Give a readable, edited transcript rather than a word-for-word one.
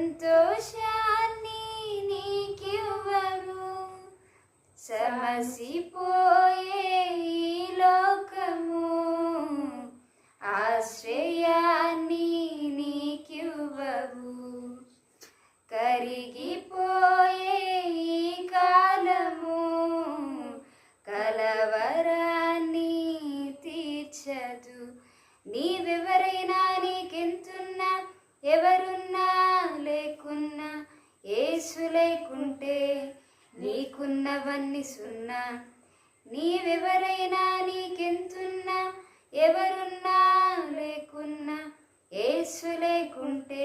సంతోషాన్ని నీకివ్వరు. సమసిపోయే ఈ లోకము ఆశ్రయాన్ని నీకివ్వవు. కరిగిపోయే ఈ కాలము కలవరాన్ని తీర్చదు. నీవెవరైనా, నీకెంతున్నా, ఎవరున్నా లేకున్నా, యేసు లేకుంటే నీకున్నవన్నీ సున్నా. నీవెవరైనా, నీకెంతున్నా, ఎవరున్నా లేకున్నా, యేసు లేకుంటే